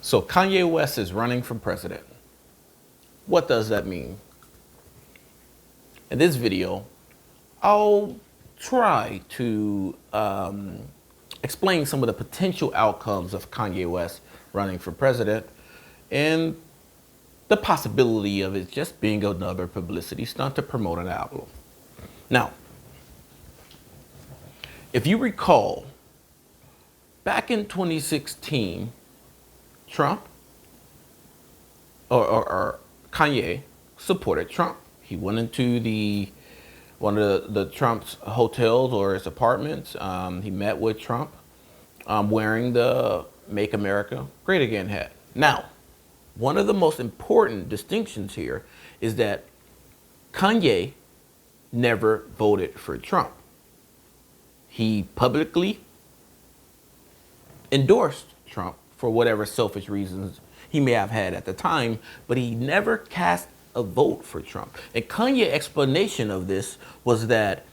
So Kanye West is running for president. What does that mean? In this video, I'll try to explain some of the potential outcomes of Kanye West running for president and the possibility of it just being another publicity stunt to promote an album. Now, if you recall, back in 2016, Trump or Kanye supported Trump. He went into one of the Trump's hotels or his apartments. He met with Trump wearing the Make America Great Again hat. Now, one of the most important distinctions here is that Kanye never voted for Trump. He publicly endorsed Trump for whatever selfish reasons he may have had at the time, but he never cast a vote for Trump. And Kanye's explanation of this was that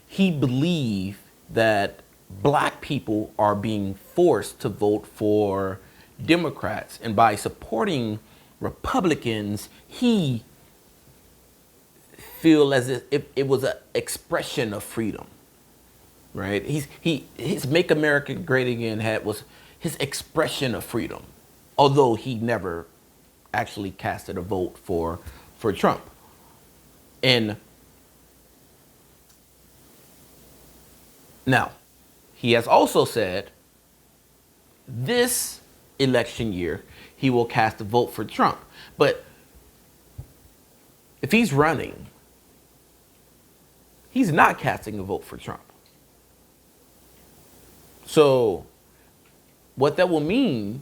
he believed that black people are being forced to vote for Democrats, and by supporting Republicans, he feel as if it was an expression of freedom, right? His Make America Great Again hat was his expression of freedom, although he never actually casted a vote for Trump. And now, he has also said this election year he will cast a vote for Trump. But if he's running, he's not casting a vote for Trump. So what that will mean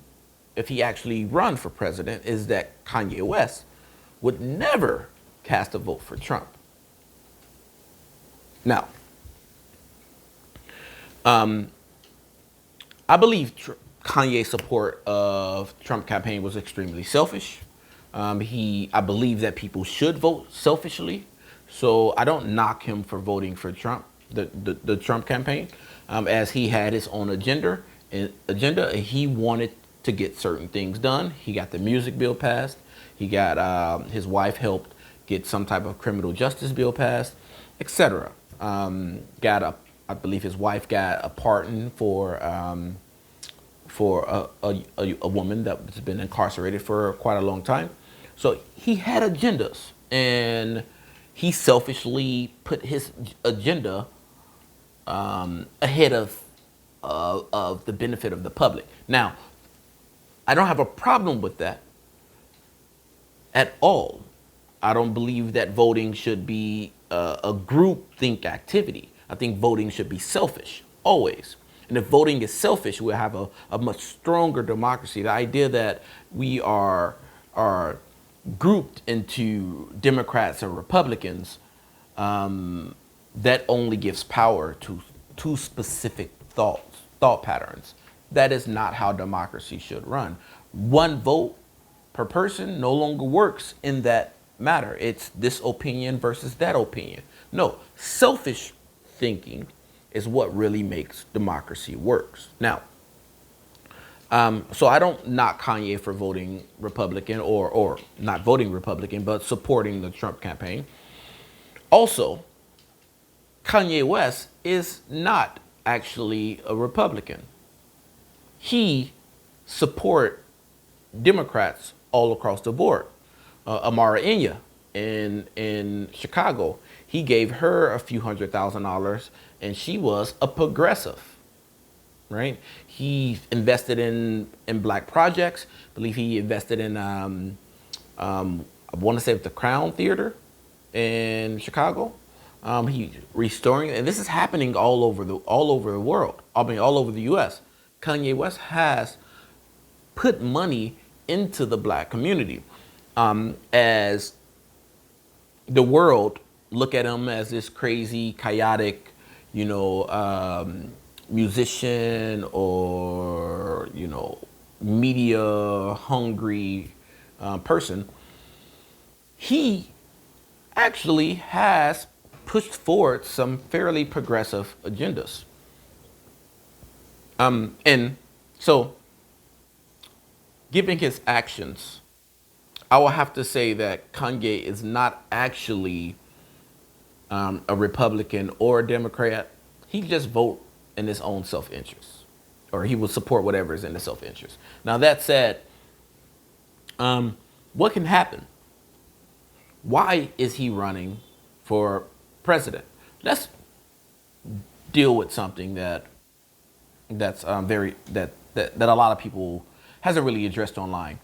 if he actually runs for president is that Kanye West would never cast a vote for Trump. Now, I believe Kanye's support of Trump campaign was extremely selfish. I believe that people should vote selfishly. So I don't knock him for voting for Trump, the Trump campaign, as he had his own agenda. He wanted to get certain things done. He got the music bill passed. He got his wife helped get some type of criminal justice bill passed, etc. I believe his wife got a pardon for a woman that's been incarcerated for quite a long time. So he had agendas, and he selfishly put his agenda ahead of the benefit of the public. Now, I don't have a problem with that at all. I don't believe that voting should be a group think activity. I think voting should be selfish, always. And if voting is selfish, we'll have a much stronger democracy. The idea that we are grouped into Democrats and Republicans, that only gives power to two specific thought patterns. That is not how democracy should run. One vote per person no longer works in that matter. It's this opinion versus that opinion. No, selfish thinking is what really makes democracy works. Now, so I don't knock Kanye for voting Republican or not voting Republican, but supporting the Trump campaign. Also, Kanye West is not actually a Republican. He support Democrats all across the board. Amara Enya in Chicago, he gave her a few $100,000, and she was a progressive, right? He invested in black projects. I believe he invested in I want to say the Crown Theater in Chicago. He restoring, and this is happening all over the world. I mean, all over the U.S. Kanye West has put money into the black community, as the world look at him as this crazy, chaotic, musician or media hungry person. He actually has pushed forward some fairly progressive agendas. And so given his actions, I will have to say that Kanye is not actually a Republican or a Democrat. He just vote in his own self-interest, or he will support whatever is in his self-interest. Now that said, what can happen? Why is he running for president? Let's deal with something that's that a lot of people hasn't really addressed online.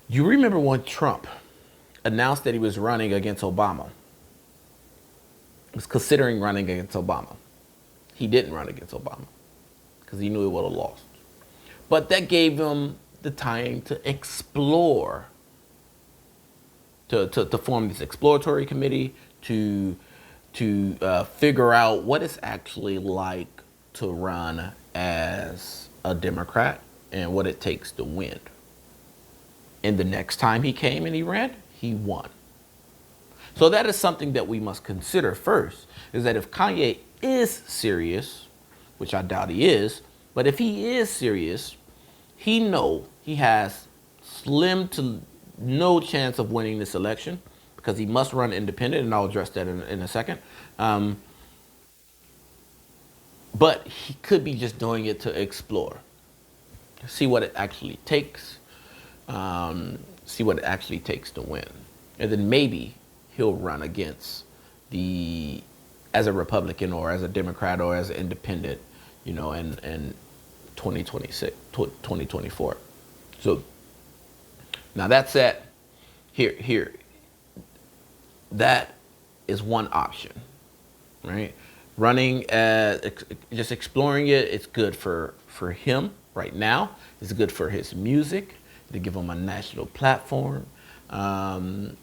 You remember when Trump announced that he was running against Obama? Was considering running against Obama. He didn't run against Obama because he knew he would have lost. But that gave him the time to explore, to form this exploratory committee, to figure out what it's actually like to run as a Democrat and what it takes to win. And the next time he came and he ran, he won. So that is something that we must consider first, is that if Kanye is serious, which I doubt he is, but if he is serious, he has slim to no chance of winning this election because he must run independent, and I'll address that in a second. But he could be just doing it to explore, see what it actually takes, see what it actually takes to win. And then maybe he'll run against as a Republican or as a Democrat or as an independent, in 2026, 2024. So now that said, here, that is one option, right? Running, just exploring it, it's good for him right now. It's good for his music, to give him a national platform. And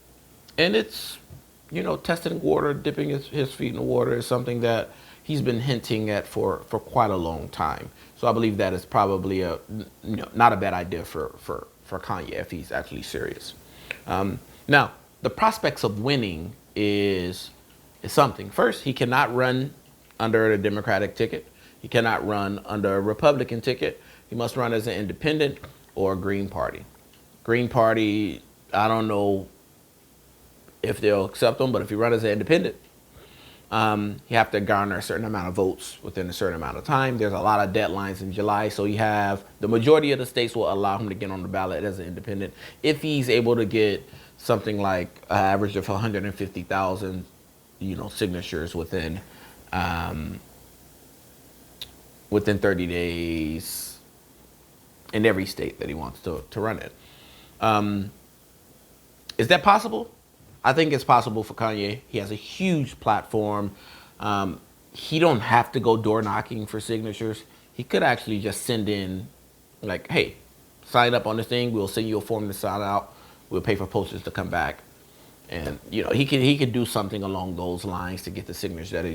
it's, testing water, dipping his feet in the water is something that he's been hinting at for quite a long time. So I believe that is probably not a bad idea for Kanye if he's actually serious. Now, the prospects of winning is something. First, he cannot run under a Democratic ticket. He cannot run under a Republican ticket. He must run as an independent or a Green Party. Green Party, I don't know if they'll accept him, but if he runs as an independent, you have to garner a certain amount of votes within a certain amount of time. There's a lot of deadlines in July, so you have the majority of the states will allow him to get on the ballot as an independent if he's able to get something like an average of 150,000, signatures within 30 days in every state that he wants to run it. Is that possible? I think it's possible for Kanye. He has a huge platform. He don't have to go door knocking for signatures. He could actually just send in, like, hey, sign up on this thing. We'll send you a form to sign out. We'll pay for posters to come back. And, he could do something along those lines to get the signatures that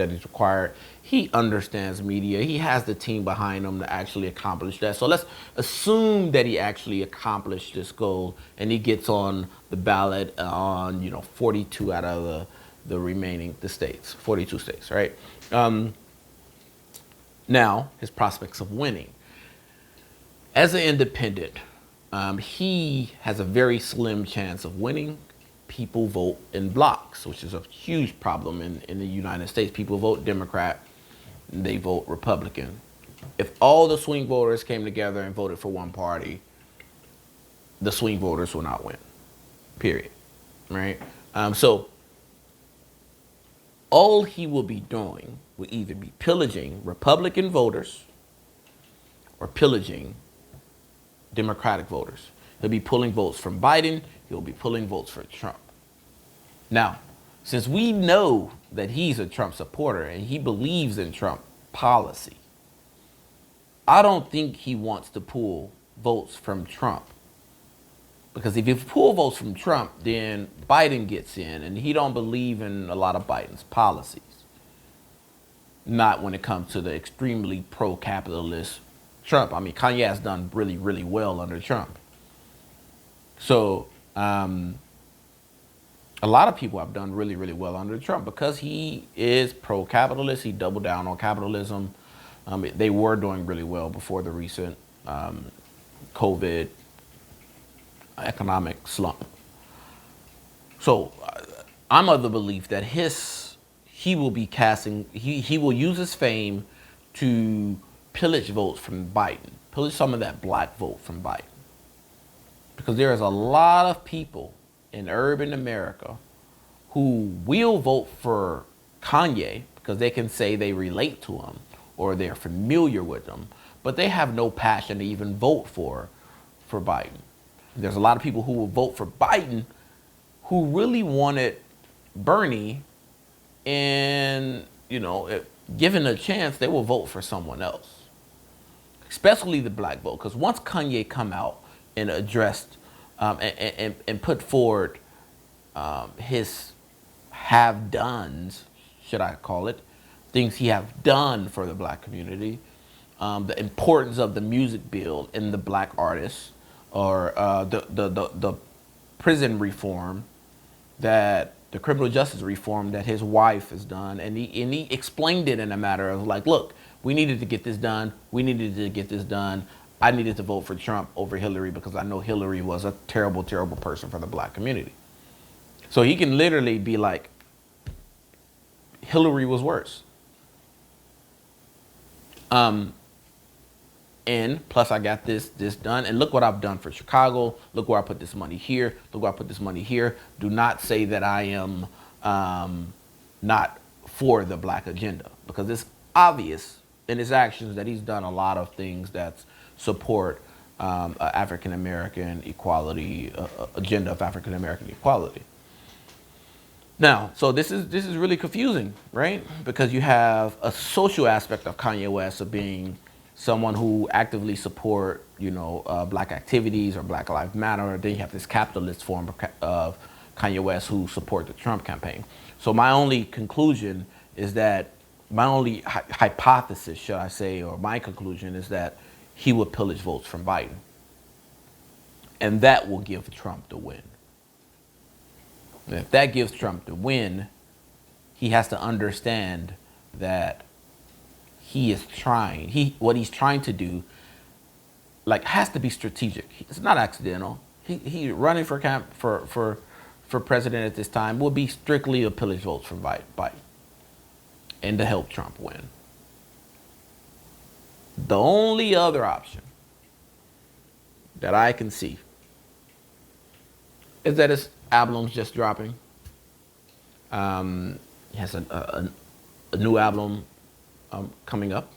is required. He understands media. He has the team behind him to actually accomplish that. So let's assume that he actually accomplished this goal and he gets on the ballot on, 42 out of the remaining states, 42 states, right? Now, his prospects of winning. As an independent, he has a very slim chance of winning. People vote in blocks, which is a huge problem in the United States. People vote Democrat, they vote Republican. If all the swing voters came together and voted for one party, the swing voters will not win, period, right? So all he will be doing will either be pillaging Republican voters or pillaging Democratic voters. He'll be pulling votes from Biden. He'll be pulling votes for Trump. Now, since we know that he's a Trump supporter and he believes in Trump policy, I don't think he wants to pull votes from Trump. Because if you pull votes from Trump, then Biden gets in, and he don't believe in a lot of Biden's policies. Not when it comes to the extremely pro-capitalist Trump. I mean, Kanye has done really, really well under Trump. So, a lot of people have done really, really well under Trump because he is pro-capitalist. He doubled down on capitalism. They were doing really well before the recent COVID economic slump. So I'm of the belief that he will be casting, he will use his fame to pillage votes from Biden, pillage some of that black vote from Biden. Because there is a lot of people in urban America who will vote for Kanye because they can say they relate to him or they're familiar with him, but they have no passion to even vote for Biden. There's a lot of people who will vote for Biden who really wanted Bernie, and, you know, if given a chance, they will vote for someone else, especially the black vote. Because once Kanye come out and addressed and put forward his have-dones, should I call it, things he have done for the black community, the importance of the music bill and the black artists, or the prison reform, that the criminal justice reform that his wife has done, and he explained it in a matter of like, look, we needed to get this done. We needed to get this done. I needed to vote for Trump over Hillary because I know Hillary was a terrible, terrible person for the black community. So he can literally be like, Hillary was worse. And plus I got this done, and look what I've done for Chicago. Look where I put this money here. Look where I put this money here. Do not say that I am not for the black agenda, because it's obvious in his actions that he's done a lot of things that support African American equality, agenda of African American equality. Now, so this is really confusing, right? Because you have a social aspect of Kanye West of being someone who actively support, you know, black activities or Black Lives Matter. Then you have this capitalist form of Kanye West who support the Trump campaign. So my only conclusion is that, my only hypothesis, should I say, or my conclusion is that he would pillage votes from Biden. And that will give Trump the win. And if that gives Trump the win, he has to understand that he is trying, what he's trying to do, like, has to be strategic. It's not accidental. He running for president at this time will be strictly a pillage votes from Biden and to help Trump win. The only other option that I can see is that his album's just dropping. He has a new album coming up,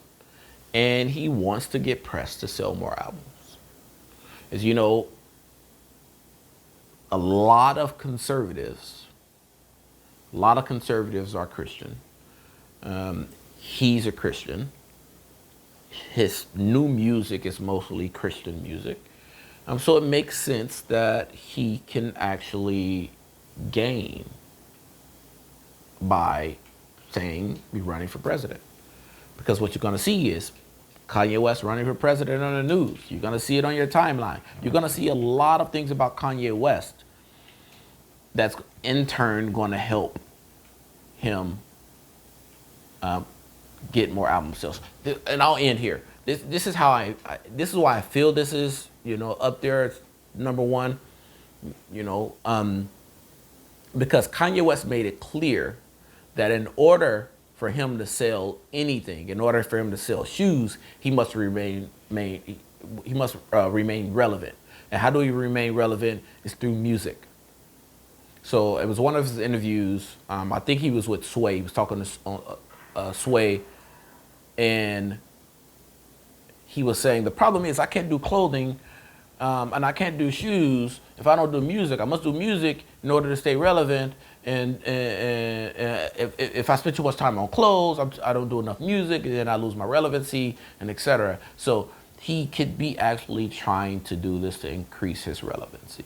and he wants to get pressed to sell more albums. As you know, a lot of conservatives are Christian. He's a Christian. His new music is mostly Christian music. So it makes sense that he can actually gain by saying we're running for president. Because what you're going to see is Kanye West running for president on the news. You're going to see it on your timeline. You're going to see a lot of things about Kanye West that's in turn going to help him get more album sales. And I'll end here. This is how this is why I feel this is, you know, up there. It's number one, you know, because Kanye West made it clear that in order for him to sell anything, in order for him to sell shoes, he must remain relevant. And how do he remain relevant? It's through music. So it was one of his interviews. I think he was with Sway. He was talking to Sway, and he was saying the problem is I can't do clothing and I can't do shoes if I don't do music. I must do music in order to stay relevant. And if I spend too much time on clothes, I don't do enough music, and then I lose my relevancy, and etc. So he could be actually trying to do this to increase his relevancy.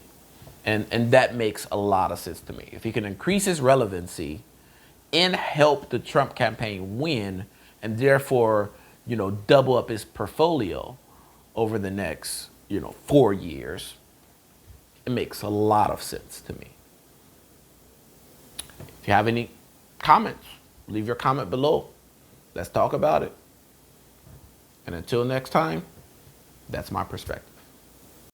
And that makes a lot of sense to me. If he can increase his relevancy and help the Trump campaign win, and therefore, you know, double up his portfolio over the next, you know, 4 years, it makes a lot of sense to me. If you have any comments, leave your comment below. Let's talk about it. And until next time, that's my perspective.